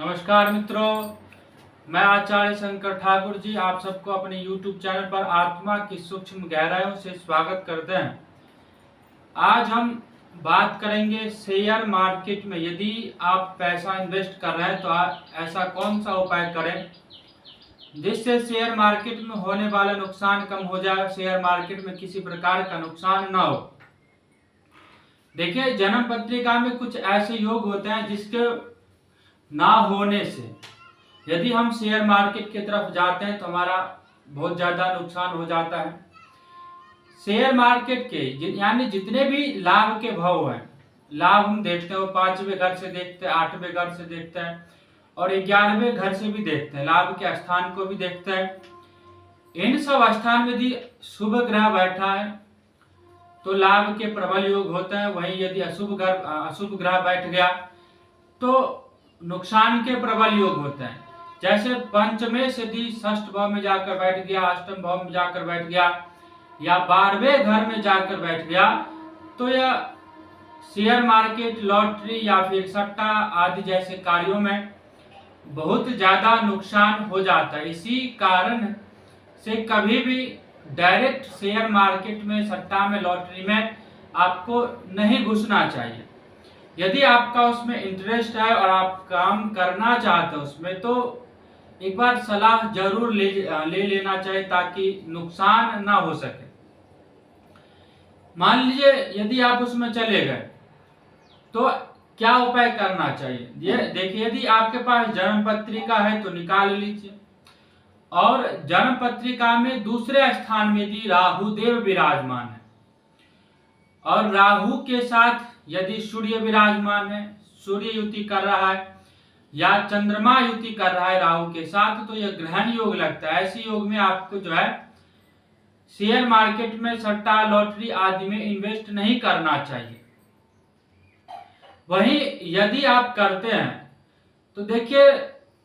नमस्कार मित्रों, मैं आचार्य शंकर ठाकुर जी आप सबको अपने YouTube चैनल पर आत्मा की सूक्ष्म गहराइयों से स्वागत करते हैं। आज हम बात करेंगे शेयर मार्केट में यदि आप पैसा इन्वेस्ट कर रहे हैं तो ऐसा कौन सा उपाय करें जिससे शेयर मार्केट में होने वाला नुकसान कम हो जाए, शेयर मार्केट में किसी प्रकार का नुकसान ना हो। देखिए, जन्म पत्रिका में कुछ ऐसे योग होते हैं जिसके ना होने से यदि हम शेयर मार्केट की तरफ जाते हैं तो हमारा बहुत ज्यादा नुकसान हो जाता है। शेयर मार्केट के यानी जितने भी लाभ के भाव हैं, लाभ हम देखते हैं वो 5वें घर से देखते हैं, 8वें घर से देखते हैं और 11वें घर से भी देखते हैं, लाभ के स्थान को भी देखते हैं। इन सब स्थान में यदि शुभ ग्रह बैठा है तो लाभ के प्रबल योग होते हैं, वहीं यदि अशुभ ग्रह बैठ गया तो नुकसान के प्रबल योग होते हैं। जैसे पंचमे से यदि षष्ठ भाव में जाकर बैठ गया, अष्टम भाव में जाकर बैठ गया या 12वें घर में जाकर बैठ गया तो यह शेयर मार्केट, लॉटरी या फिर सट्टा आदि जैसे कार्यों में बहुत ज्यादा नुकसान हो जाता है। इसी कारण से कभी भी डायरेक्ट शेयर मार्केट में, सट्टा में, लॉटरी में आपको नहीं घुसना चाहिए। यदि आपका उसमें इंटरेस्ट है और आप काम करना चाहते हो उसमें, तो एक बार सलाह जरूर ले लेना चाहिए ताकि नुकसान ना हो सके। मान लीजिए यदि आप उसमें चले गए तो क्या उपाय करना चाहिए। देखिए, यदि आपके पास जन्म पत्रिका है तो निकाल लीजिए, और जन्म पत्रिका में दूसरे स्थान में यदि राहु देव विराजमान है और राहु के साथ यदि सूर्य विराजमान है, सूर्य युति कर रहा है या चंद्रमा युति कर रहा है राहु के साथ, तो यह ग्रहण योग लगता है। ऐसे योग में आपको जो है शेयर मार्केट में, सट्टा, लॉटरी आदि में इन्वेस्ट नहीं करना चाहिए। वहीं यदि आप करते हैं तो देखिए,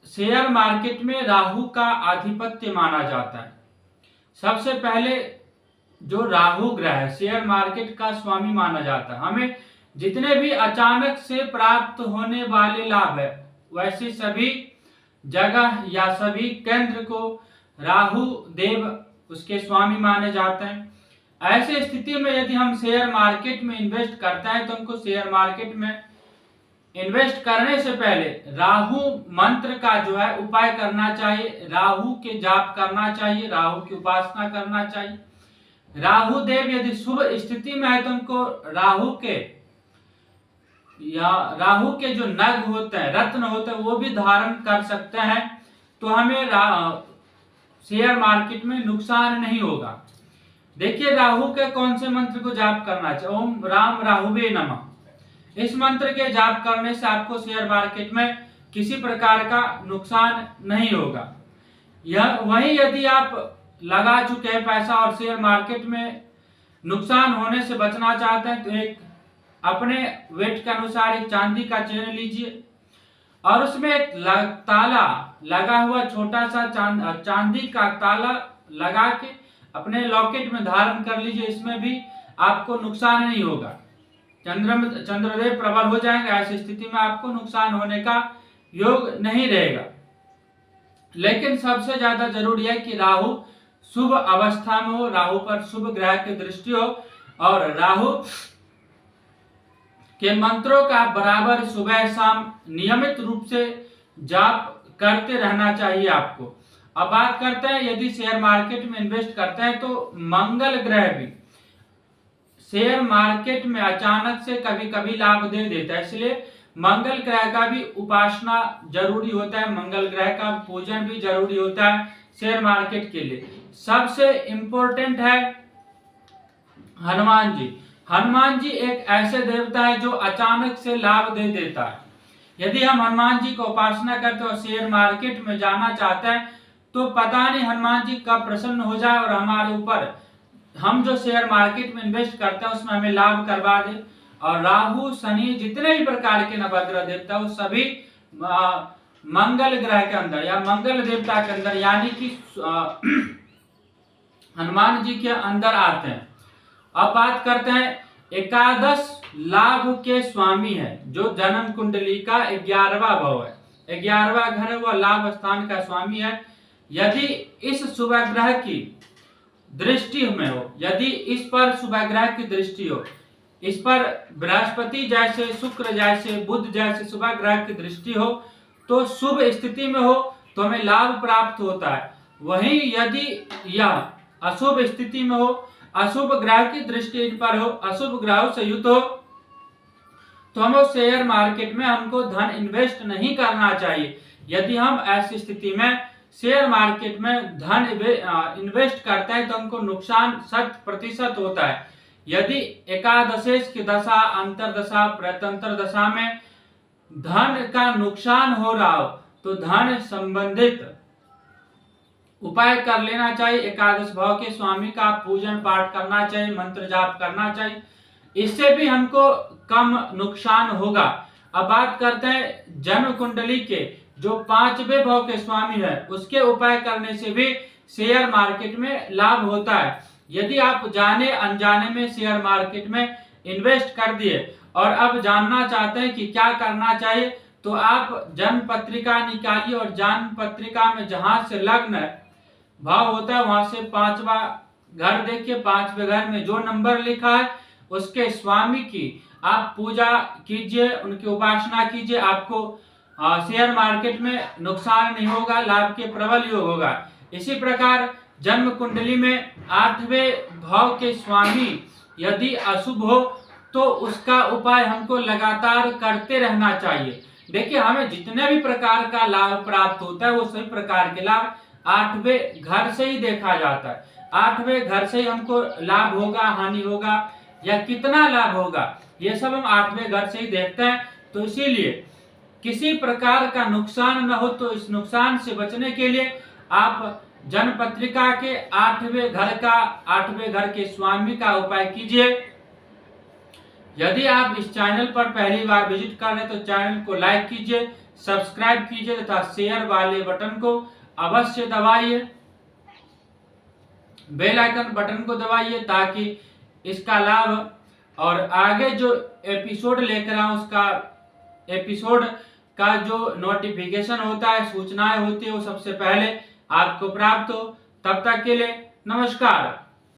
शेयर मार्केट में राहु का आधिपत्य माना जाता है। सबसे पहले जो राहु ग्रह है शेयर मार्केट का स्वामी माना जाता है। हमें जितने भी अचानक से प्राप्त होने वाले लाभ है वैसे सभी जगह या सभी केंद्र को राहु देव उसके स्वामी माने जाते हैं। ऐसे स्थिति में यदि हम शेयर मार्केट में इन्वेस्ट करते हैं तो हमको शेयर मार्केट में इन्वेस्ट करने से पहले राहु मंत्र का जो है उपाय करना चाहिए, राहु के जाप करना चाहिए, राहु की उपासना करना चाहिए। राहु देव यदि शुभ स्थिति में है तो उनको राहु के जो नग होते हैं, रत्न होते हैं, वो भी धारण कर सकते हैं, तो हमें शेयर मार्केट में नुकसान नहीं होगा। देखिए, राहु के कौन से मंत्र को जाप करना चाहिए। ओम राम राहुवे नमः। इस मंत्र के जाप करने से आपको शेयर मार्केट में किसी प्रकार का नुकसान नहीं होगा। वहीं यदि आप लगा चुके हैं पैसा और शेयर मार्केट में नुकसान होने से बचना चाहते हैं तो एक अपने वेट के अनुसार एक चांदी का चेन लीजिए और उसमें एक ताला लगा हुआ छोटा सा चांदी का ताला लगा के अपने लॉकेट में धारण कर लीजिए। इसमें भी आपको नुकसान नहीं होगा। चंद्रदेव प्रबल हो जाएंगे, ऐसी स्थिति में आपको नुकसान होने का योग नहीं रहेगा। लेकिन सबसे ज्यादा जरूरी है कि राहु शुभ अवस्था में हो, राहु पर शुभ ग्रह की दृष्टि हो और राहु के मंत्रों का बराबर सुबह शाम नियमित रूप से जाप करते रहना चाहिए आपको। अब बात करते हैं, यदि शेयर मार्केट में इन्वेस्ट करते हैं तो मंगल ग्रह भी शेयर मार्केट में अचानक से कभी कभी लाभ दे देता है, इसलिए मंगल ग्रह का भी उपासना जरूरी होता है, मंगल ग्रह का पूजन भी जरूरी होता है शेयर मार्केट के लिए। सबसे इंपॉर्टेंट है हनुमान जी। हनुमान जी एक ऐसे देवता है जो अचानक से लाभ दे देता है। यदि हम हनुमान जी को उपासना करते हैं और शेयर मार्केट में जाना चाहते हैं तो पता नहीं हनुमान जी कब प्रसन्न हो जाए और हमारे ऊपर हम जो शेयर मार्केट में इन्वेस्ट करते हैं उसमें हमें लाभ करवा दे। और राहु, शनि, जितने भी प्रकार के नवग्रह देवता वो सभी मंगल ग्रह के अंदर या मंगल देवता के अंदर यानी कि हनुमान जी के अंदर आते हैं। अब बात करते हैं एकादश लाभ के स्वामी है जो जन्म कुंडली का 11वां भाव है। 11वां घर है, वह लाभ स्थान का स्वामी है। यदि इस शुभ ग्रह की दृष्टि में हो, यदि इस पर शुभ ग्रह की दृष्टि हो, इस पर बृहस्पति जैसे, शुक्र जैसे, बुध जैसे शुभ ग्रह की दृष्टि हो, तो शुभ स्थिति में हो तो हमें लाभ प्राप्त होता है। वहीं यदि यह अशुभ स्थिति में हो, अशुभ ग्रह की दृष्टि इन पर हो, अशुभ ग्रहों से युक्त हो, तो हमें शेयर मार्केट में हमको धन इन्वेस्ट नहीं करना चाहिए। यदि हम ऐसी स्थिति में शेयर मार्केट में धन इन्वेस्ट करते हैं तो हमको नुकसान 100% होता है। यदि एकादशेश की दशा, अंतरदशा, प्रत्यंतर दशा में धन का नुकसान हो रहा हो तो धन संबंधित उपाय कर लेना चाहिए। एकादश भाव के स्वामी का पूजन पाठ करना चाहिए, मंत्र जाप करना चाहिए, इससे भी हमको कम नुकसान होगा। अब बात करते हैं जन्म कुंडली के जो 5वें भाव के स्वामी है, उसके उपाय करने से भी शेयर मार्केट में लाभ होता है। यदि आप जाने अनजाने में शेयर मार्केट में इन्वेस्ट कर दिए और अब जानना चाहते हैं कि क्या करना चाहिए, तो आप जन्म पत्रिका निकालिए और जन्म पत्रिका में जहां से लग्न भाव होता है वहां से 5वां घर देखिए। 5वें घर में जो नंबर लिखा है उसके स्वामी की आप पूजा कीजिए, उनकी उपासना कीजिए, आपको शेयर मार्केट में नुकसान नहीं होगा, लाभ के प्रबल योग होगा। इसी प्रकार जन्म कुंडली में 8वें भाव के स्वामी यदि अशुभ हो तो उसका उपाय हमको लगातार करते रहना चाहिए। देखिए, हमें जितने भी प्रकार का लाभ प्राप्त होता है वो सभी प्रकार के लाभ 8वें घर से ही देखा जाता है। 8वें घर से ही हमको लाभ होगा, हानि होगा या कितना लाभ होगा, ये सब हम 8वें घर से ही देखते हैं। तो इसीलिए किसी प्रकार का नुकसान न हो, तो इस नुकसान से बचने के लिए आप जन्म पत्रिका के 8वें घर के स्वामी का उपाय कीजिए। यदि आप इस चैनल पर पहली बार विजिट कर रहे हैं तो चैनल को लाइक कीजिए, सब्सक्राइब कीजिए तथा शेयर वाले बटन को अवश्य दबाइए, बेल आइकन बटन को दबाइए ताकि इसका लाभ और आगे जो एपिसोड लेकर आऊं उसका एपिसोड का जो नोटिफिकेशन होता है, सूचनाएं होती है, वो सबसे पहले आपको प्राप्त हो। तब तक के लिए नमस्कार।